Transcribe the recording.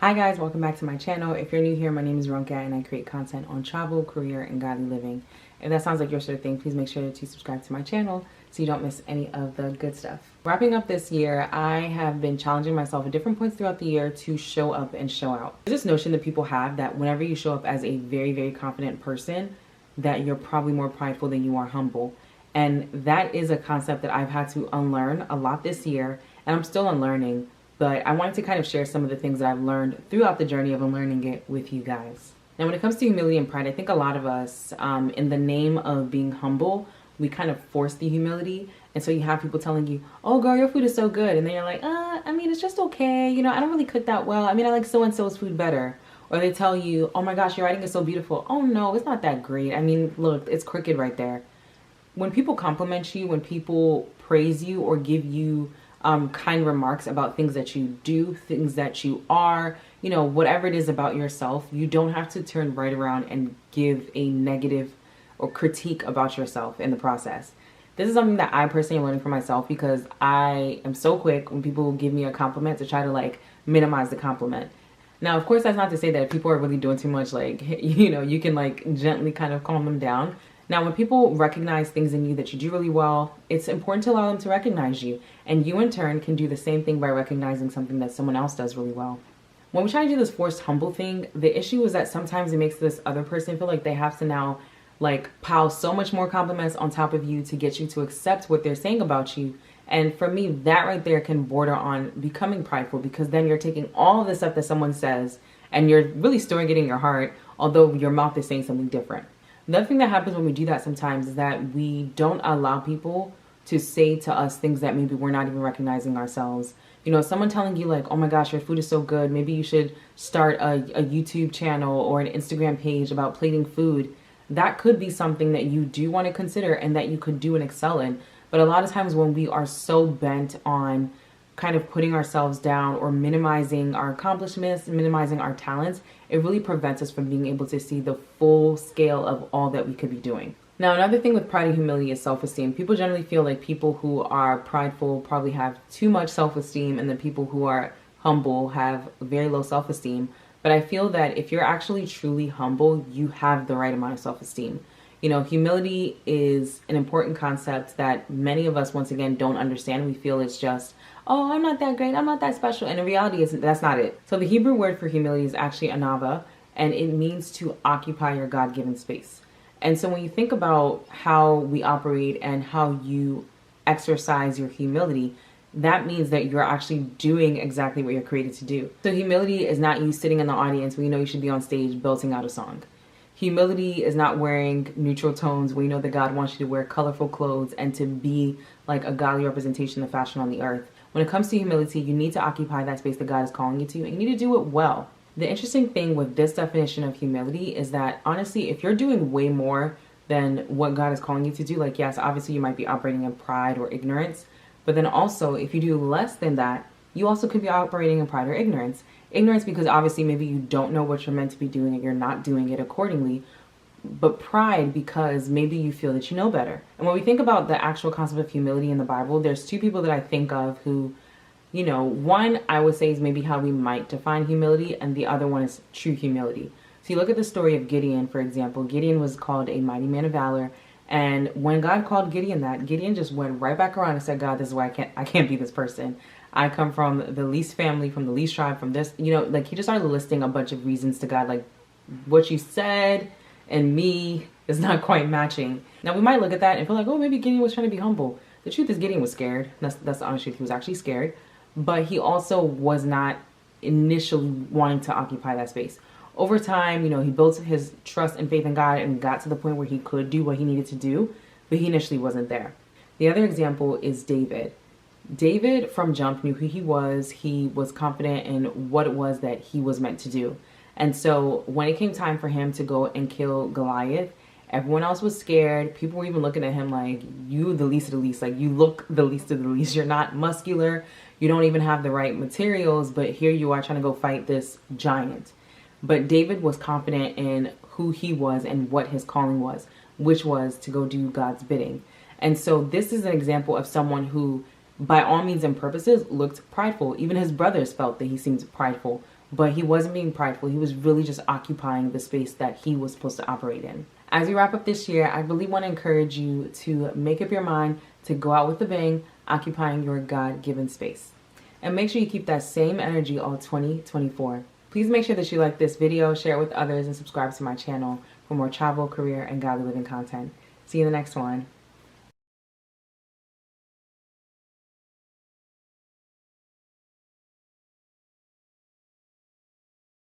Hi guys, welcome back to my channel. If you're new here, my name is Ronka and I create content on travel, career, and godly living. If that sounds like your sort of thing, please make sure to subscribe to my channel so you don't miss any of the good stuff. Wrapping up this year, I have been challenging myself at different points throughout the year to show up and show out. There's this notion that people have that whenever you show up as a very, very confident person, that you're probably more prideful than you are humble. And that is a concept that I've had to unlearn a lot this year, and I'm still unlearning. But I wanted to kind of share some of the things that I've learned throughout the journey of unlearning it with you guys. Now, when it comes to humility and pride, I think a lot of us, in the name of being humble, we kind of force the humility. And so you have people telling you, oh, girl, your food is so good. And then you're like, I mean, it's just okay. You know, I don't really cook that well. I mean, I like so-and-so's food better. Or they tell you, oh my gosh, your writing is so beautiful. Oh no, it's not that great. I mean, look, it's crooked right there. When people compliment you, when people praise you or give you kind remarks about things that you do, things that you are, you know, whatever it is about yourself, you don't have to turn right around and give a negative or critique about yourself in the process. This is something that I personally am learning for myself because I am so quick when people give me a compliment to try to like minimize the compliment. Now, of course, that's not to say that if people are really doing too much, like, you know, you can like gently kind of calm them down. Now, when people recognize things in you that you do really well, it's important to allow them to recognize you. And you, in turn, can do the same thing by recognizing something that someone else does really well. When we try to do this forced humble thing, the issue is that sometimes it makes this other person feel like they have to now, like, pile so much more compliments on top of you to get you to accept what they're saying about you. And for me, that right there can border on becoming prideful, because then you're taking all of the stuff that someone says and you're really storing it in your heart, although your mouth is saying something different. The other thing that happens when we do that sometimes is that we don't allow people to say to us things that maybe we're not even recognizing ourselves. You know, someone telling you like, oh my gosh, your food is so good. Maybe you should start a YouTube channel or an Instagram page about plating food. That could be something that you do want to consider and that you could do and excel in. But a lot of times when we are so bent on kind of putting ourselves down or minimizing our accomplishments, minimizing our talents, it really prevents us from being able to see the full scale of all that we could be doing. Now, another thing with pride and humility is self-esteem. People generally feel like people who are prideful probably have too much self-esteem, and the people who are humble have very low self-esteem. But I feel that if you're actually truly humble, you have the right amount of self-esteem. You know, humility is an important concept that many of us, once again, don't understand. We feel it's just, oh, I'm not that great, I'm not that special. And in reality, that's not it. So the Hebrew word for humility is actually anava, and it means to occupy your God-given space. And so when you think about how we operate and how you exercise your humility, that means that you're actually doing exactly what you're created to do. So humility is not you sitting in the audience when you know you should be on stage belting out a song. Humility is not wearing neutral tones when you know that God wants you to wear colorful clothes and to be like a godly representation of fashion on the earth. When it comes to humility, you need to occupy that space that God is calling you to, and you need to do it well. The interesting thing with this definition of humility is that, honestly, if you're doing way more than what God is calling you to do, like, yes, obviously you might be operating in pride or ignorance, but then also if you do less than that, you also could be operating in pride or ignorance. Ignorance because obviously maybe you don't know what you're meant to be doing and you're not doing it accordingly. But pride because maybe you feel that you know better. And when we think about the actual concept of humility in the Bible, there's two people that I think of who, you know, one I would say is maybe how we might define humility, and the other one is true humility. So you look at the story of Gideon, for example. Gideon was called a mighty man of valor. And when God called Gideon that, Gideon just went right back around and said, God, this is why I can't be this person. I come from the least family, from the least tribe, from this, you know, like he just started listing a bunch of reasons to God, like what you said and me is not quite matching. Now we might look at that and feel like, oh, maybe Gideon was trying to be humble. The truth is Gideon was scared. That's the honest truth. He was actually scared, but he also was not initially wanting to occupy that space. Over time, you know, he built his trust and faith in God and got to the point where he could do what he needed to do, but he initially wasn't there. The other example is David. David from jump knew who he was confident in what it was that he was meant to do. And so when it came time for him to go and kill Goliath, everyone else was scared. People were even looking at him like, you the least of the least, like you look the least of the least. You're not muscular. You don't even have the right materials, but here you are trying to go fight this giant. But David was confident in who he was and what his calling was, which was to go do God's bidding. And so this is an example of someone who, by all means and purposes, looked prideful. Even his brothers felt that he seemed prideful, but he wasn't being prideful. He was really just occupying the space that he was supposed to operate in. As we wrap up this year, I really want to encourage you to make up your mind to go out with a bang, occupying your God-given space. And make sure you keep that same energy all 2024. Please make sure that you like this video, share it with others, and subscribe to my channel for more travel, career, and godly living content. See you in the next one.